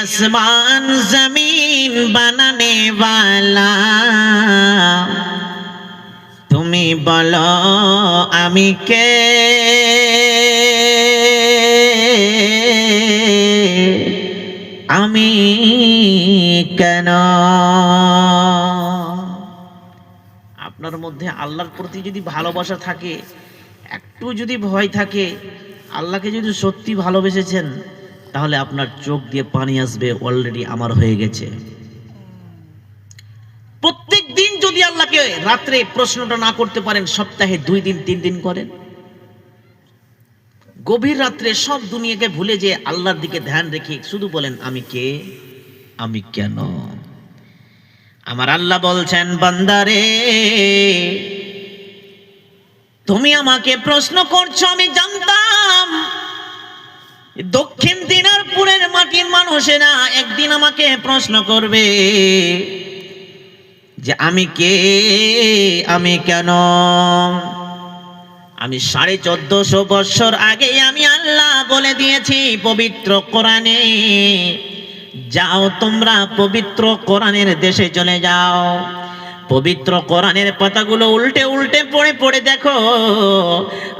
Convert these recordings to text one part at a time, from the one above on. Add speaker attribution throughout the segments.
Speaker 1: आसमान जमीन बनाने वाला তুমি বলো আমি কে আমি কেন আপনার মধ্যে আল্লাহর প্রতি যদি ভালোবাসা থাকে একটু যদি ভয় থাকে আল্লাহকে যদি সত্যি ভালোবেসেছেন তাহলে আপনার চোখ দিয়ে পানি আসবে অলরেডি আমার হয়ে গেছে প্রত্যেক দিন যদি আল্লাহকে রাতে প্রশ্নটা না করতে পারেন সপ্তাহে 2 দিন 3 দিন করেন গভীর রাতে সব দুনিয়াকে ভুলে যে আল্লাহর দিকে ধ্যান রেখে শুধু বলেন আমি কে আমি কেন আমার আল্লাহ বলছেন বান্দারে তুমি আমাকে প্রশ্ন করছো আমি জানতাম দক্ষিণ দিনাজপুরের মাটির মানুষেরা একদিন আমাকে প্রশ্ন করবে যে আমি কে আমি কেন আমি 1450 বছর আগে আমি আল্লাহ বলে দিয়েছি পবিত্র কোরআনে যাও তোমরা পবিত্র কোরআনের দেশে চলে যাও পবিত্র কোরআনের পাতাগুলো উল্টে উল্টে পড়ে পড়ে দেখো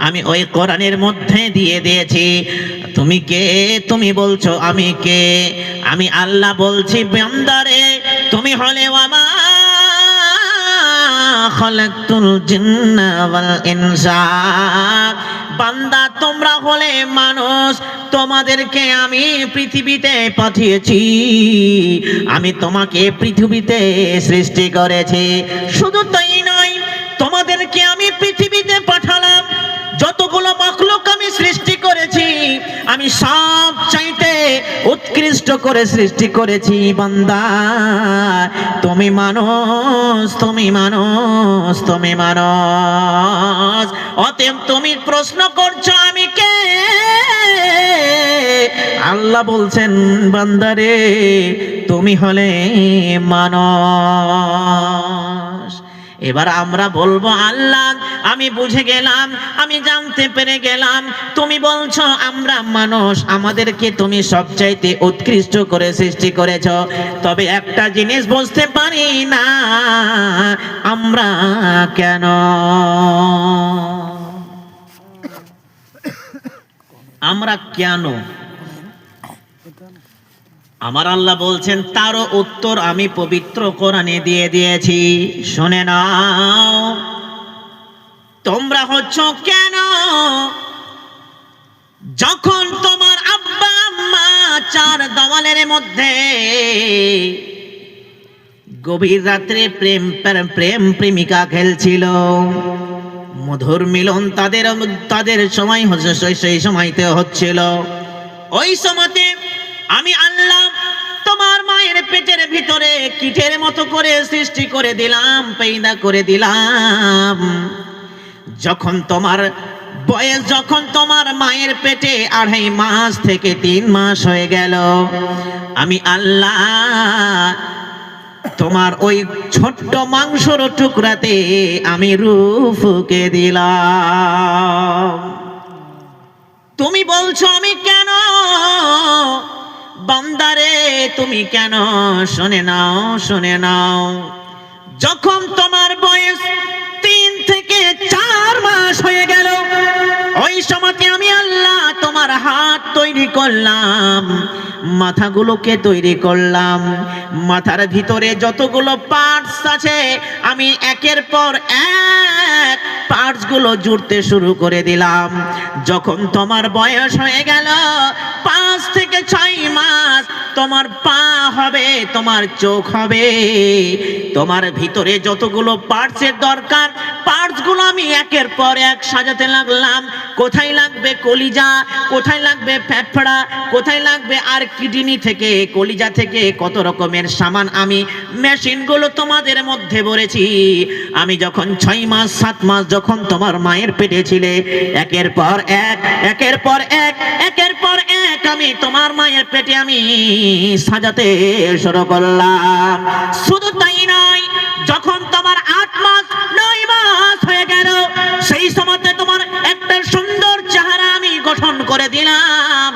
Speaker 1: আমি ওই কোরআনের মধ্যে দিয়ে দিয়েছি তুমি কে তুমি বলছো আমি কে আমি আল্লাহ বলছি বান্দারে তুমি হলে ওয়ামা খালাকতুল জিন্না ওয়াল ইনসা বান্দা তোমরা হলে মানুষ তোমাদেরকে আমি পৃথিবীতে পাঠিয়েছি আমি তোমাকে পৃথিবীতে সৃষ্টি করেছি শুধু তাই নয় তোমাদেরকে আমি পৃথিবীতে পাঠালাম যতগুলো মাখলুক আমি সৃষ্টি করেছি আমি সব চাইতে উৎকৃষ্ট করে সৃষ্টি করেছি বান্দা তুমি মানুষ তুমি মানুষ তুমি মানুষ অতএব তুমি প্রশ্ন করছো আমি কে আল্লাহ বলছেন বান্দারে তুমি হলে মানুষ এবার আমরা বলবো আল্লাহ আমি বুঝে গেলাম আমি জানতে পেরে গেলাম তুমি বলছো আমরা মানুষ আমাদেরকে তুমি সবচাইতে উৎকৃষ্ট করে সৃষ্টি করেছো তবে একটা জিনিস বুঝতে পারি না আমরা কেন আমরা কেন আমার আল্লাহ বলছেন তারও উত্তর আমি পবিত্র কোরআনে দিয়ে দিয়েছি শুনে নাও তোমরা হচ্ছ কেন যখন তোমার আব্বা আম্মা 4 দেওয়ালের মধ্যে গভীর রাত্রে প্রেম প্রেমিকা খেলছিল মধুর মিলন তাদের সময় সেই সময়তে হচ্ছিল ওই সময়তে আমি আল্লাহ তোমার মায়ের পেটের ভিতরে কীটের মতো করে সৃষ্টি করে দিলাম পয়দা করে দিলাম যখন তোমার বয়স যখন তোমার মায়ের পেটে 2.5 মাস থেকে 3 মাস হয়ে গেল আমি আল্লাহ তোমার ওই ছোট্ট মাংসর টুকরাতে আমি রূহ ফুঁকে দিলাম তুমি বলছো আমি কেন বান্দারে তুমি কেন শুনে নাও যখন তোমার বয়স 3 থেকে 4 মাস হয়ে গেল ওই সময়তে আমি আল্লাহ তোমার হাত তৈরি করলাম মাথাগুলোকে তৈরি করলাম মাথার ভিতরে যতগুলো পার্টস আছে আমি একের পর এক পার্টস গুলো জুড়তে শুরু করে দিলাম যখন তোমার বয়স হয়ে গেল 5 থেকে 6 মাস তোমার পা হবে তোমার চোখ হবে তোমার ভিতরে যতগুলো পার্টসের দরকার পার্টস গুলো আমি একের পর এক সাজাতে লাগলাম কোথায় লাগবে কলিজা কোথায় লাগবে ফেফড়া কোথায় লাগবে আর কিডনি থেকে কলিজা থেকে কত রকমের সামান আমি মেশিনগুলো তোমাদের মধ্যে ভরেছি আমি যখন 6 মাস 7 মাস যখন তোমার মায়ের পেটে ছিলে একের পর এক আমি তোমার মায়ের পেটে আমি সাজাতে শুরু করলাম শুধু তাই নয় যখন তোমার 8 মাস 9 মাস হয়ে গেল সেই সময়তে তোমার একটা সুন্দর চেহারা আমি গঠন করে দিলাম